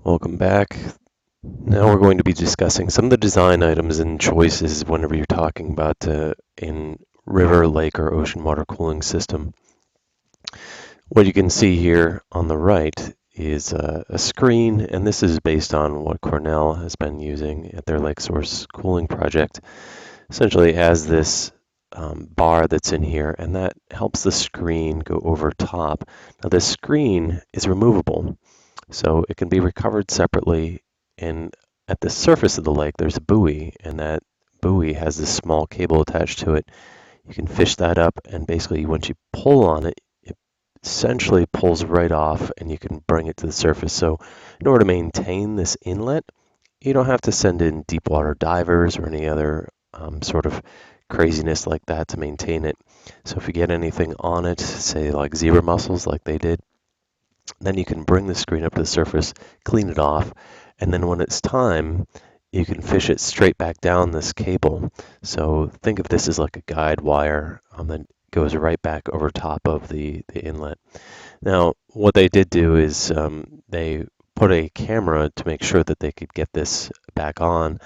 Welcome back. Now we're going to be discussing some of the design items and choices whenever you're talking about in river, lake, or ocean water cooling system. What you can see here on the right is a screen, and this is based on what Cornell has been using at their lake source cooling project. Essentially, it has this bar that's in here, and that helps the screen go over top. Now, this screen is removable. So it can be recovered separately, and at the surface of the lake, there's a buoy, and that buoy has this small cable attached to it. You can fish that up, and basically, once you pull on it, it essentially pulls right off, and you can bring it to the surface. So, in order to maintain this inlet, you don't have to send in deep water divers or any other sort of craziness like that to maintain it. So, if you get anything on it, say like zebra mussels, like they did, then you can bring the screen up to the surface, clean it off, and then when it's time, you can fish it straight back down this cable. So think of this as like a guide wire that goes right back over top of the inlet. Now, what they did do is they put a camera to make sure that they could get this back on.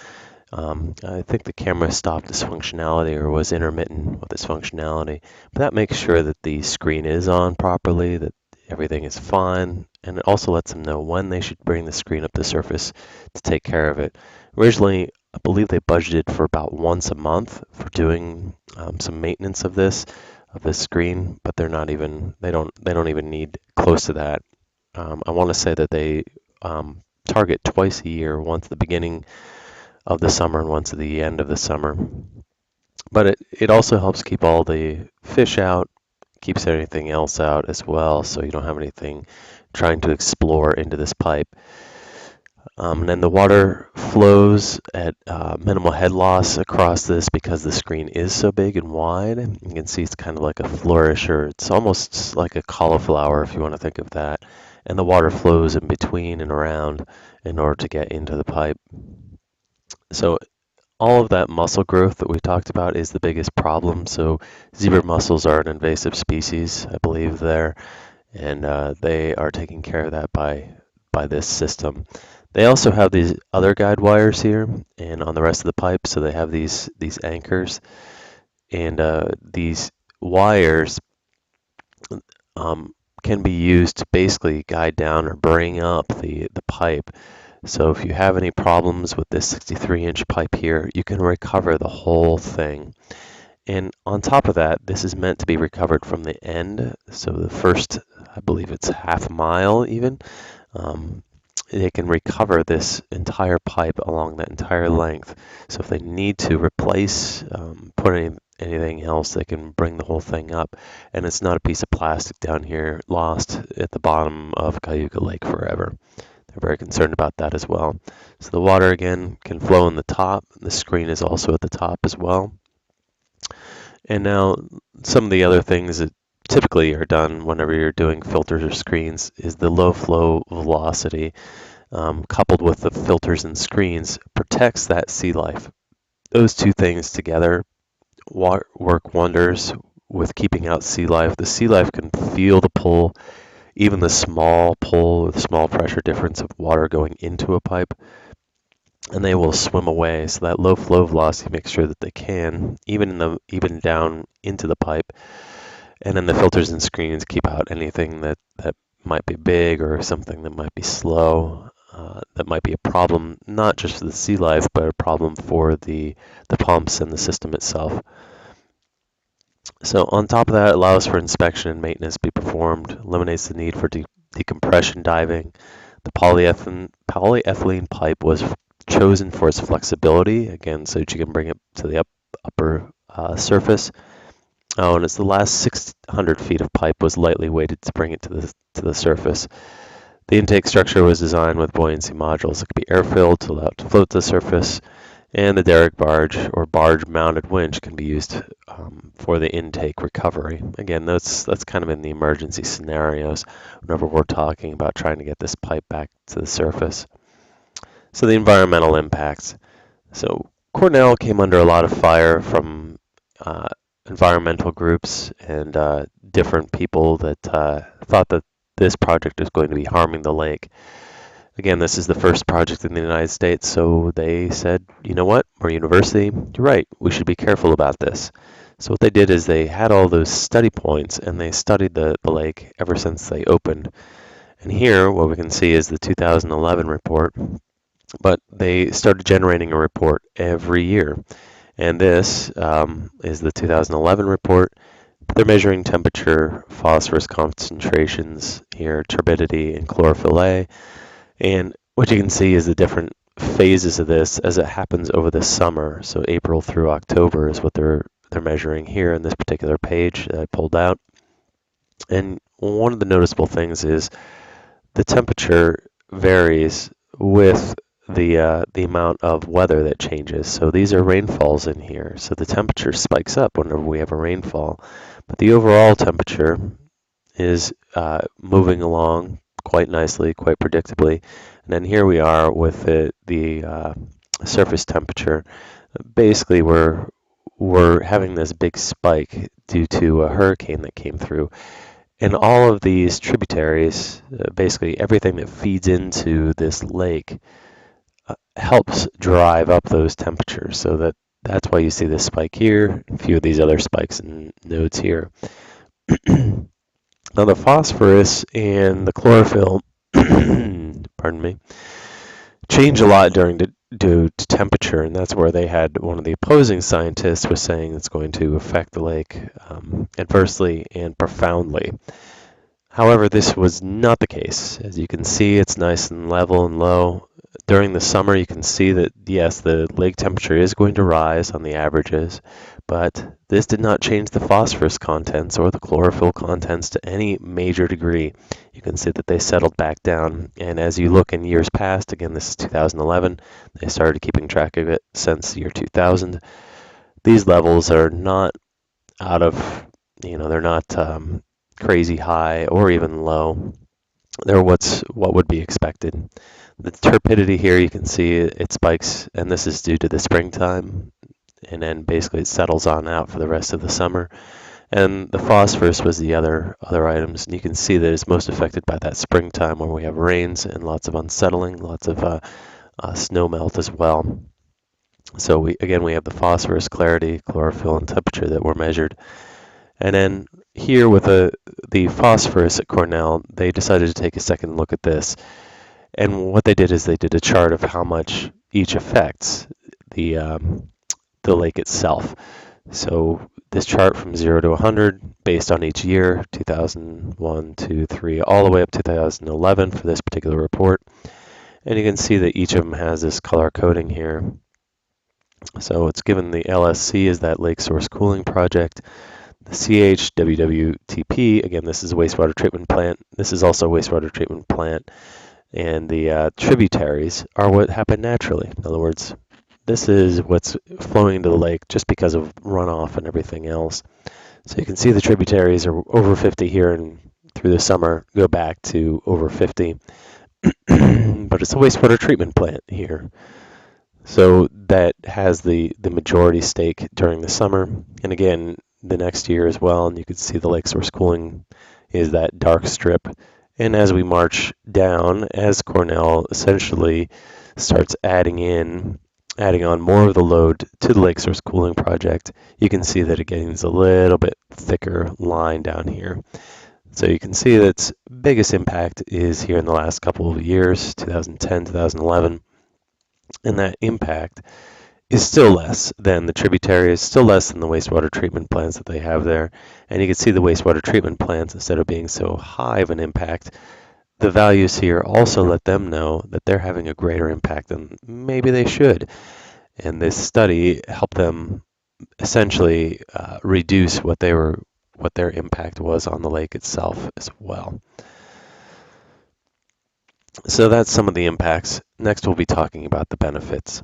I think the camera stopped its functionality or was intermittent with its functionality, but that makes sure that the screen is on properly, that everything is fine, and it also lets them know when they should bring the screen up to the surface to take care of it. Originally, I believe they budgeted for about once a month for doing some maintenance of this screen, but they don't even need close to that. I want to say that they target twice a year, once at the beginning of the summer and once at the end of the summer. But it also helps keep all the fish out, keeps anything else out as well, so you don't have anything trying to explore into this pipe. And then the water flows at minimal head loss across this because the screen is so big and wide. You can see it's kind of like a flourish, or it's almost like a cauliflower if you want to think of that. And the water flows in between and around in order to get into the pipe. So all of that mussel growth that we talked about is the biggest problem. So zebra mussels are an invasive species, I believe there, and they are taking care of that by this system. They also have these other guide wires here and on the rest of the pipe, so they have these anchors, and these wires can be used to basically guide down or bring up the pipe. So if you have any problems with this 63-inch pipe here, you can recover the whole thing. And on top of that, this is meant to be recovered from the end. So the first, I believe it's half a mile even, they can recover this entire pipe along that entire length. So if they need to replace, put anything else, they can bring the whole thing up. And it's not a piece of plastic down here lost at the bottom of Cayuga Lake forever. They're very concerned about that as well. So the water again can flow in the top. The screen is also at the top as well. And now some of the other things that typically are done whenever you're doing filters or screens is the low flow velocity coupled with the filters and screens protects that sea life. Those two things together work wonders with keeping out sea life. The sea life can feel the pull, even the small pull, the small pressure difference of water going into a pipe, and they will swim away. So that low flow velocity makes sure that they can, even down into the pipe. And then the filters and screens keep out anything that might be big or something that might be slow. That might be a problem, not just for the sea life, but a problem for the pumps and the system itself. So on top of that, it allows for inspection and maintenance to be performed, eliminates the need for decompression diving. The polyethylene pipe was chosen for its flexibility, again, so that you can bring it to the upper surface. Oh, and it's the last 600 feet of pipe was lightly weighted to bring it to the surface. The intake structure was designed with buoyancy modules that could be air-filled to allow it to float to the surface, and the derrick barge or barge-mounted winch can be used for the intake recovery. Again, that's kind of in the emergency scenarios whenever we're talking about trying to get this pipe back to the surface. So the environmental impacts. So Cornell came under a lot of fire from environmental groups and different people that thought that this project is going to be harming the lake. Again, this is the first project in the United States, so they said, you know what, we're a university, you're right, we should be careful about this. So what they did is they had all those study points and they studied the lake ever since they opened. And here, what we can see is the 2011 report, but they started generating a report every year. And this is the 2011 report. They're measuring temperature, phosphorus concentrations here, turbidity, and chlorophyll A. And what you can see is the different phases of this as it happens over the summer. So April through October is what they're measuring here in this particular page that I pulled out. And one of the noticeable things is the temperature varies with the amount of weather that changes. So these are rainfalls in here. So the temperature spikes up whenever we have a rainfall, but the overall temperature is moving along quite nicely, quite predictably. And then here we are with the surface temperature. Basically, we're having this big spike due to a hurricane that came through. And all of these tributaries, basically everything that feeds into this lake, helps drive up those temperatures. So that's why you see this spike here, a few of these other spikes and nodes here. Now the phosphorus and the chlorophyll, pardon me, change a lot due to temperature, and that's where they had one of the opposing scientists was saying it's going to affect the lake adversely and profoundly. However, this was not the case. As you can see, it's nice and level and low. During the summer, you can see that, yes, the lake temperature is going to rise on the averages, but this did not change the phosphorus contents or the chlorophyll contents to any major degree. You can see that they settled back down. And as you look in years past, again, this is 2011, they started keeping track of it since the year 2000. These levels are not out of, they're not crazy high or even low. They're what would be expected. The turbidity here, you can see it spikes, and this is due to the springtime, and then basically it settles on out for the rest of the summer. And the phosphorus was the other items, and you can see that it's most affected by that springtime where we have rains and lots of unsettling, lots of snow melt as well. So we have the phosphorus, clarity, chlorophyll, and temperature that were measured. And then here with the phosphorus at Cornell, they decided to take a second look at this. And what they did is they did a chart of how much each affects the lake itself. So this chart from 0 to 100, based on each year, 2001, 2, 3, all the way up to 2011 for this particular report. And you can see that each of them has this color coding here. So it's given the LSC is that Lake Source Cooling Project. The CHWWTP, again, this is a wastewater treatment plant. This is also a wastewater treatment plant. And the tributaries are what happen naturally. In other words, this is what's flowing into the lake just because of runoff and everything else. So you can see the tributaries are over 50 here, and through the summer go back to over 50. But it's a wastewater treatment plant here. So that has the majority stake during the summer. And again, the next year as well, and you can see the lake source cooling is that dark strip. And as we march down, as Cornell essentially starts adding on more of the load to the lake source cooling project, you can see that it gains a little bit thicker line down here. So you can see that its biggest impact is here in the last couple of years, 2010, 2011, and that impact is still less than the tributaries, still less than the wastewater treatment plants that they have there. And you can see the wastewater treatment plants, instead of being so high of an impact, the values here also let them know that they're having a greater impact than maybe they should. And this study helped them essentially reduce what their impact was on the lake itself as well. So that's some of the impacts. Next, we'll be talking about the benefits.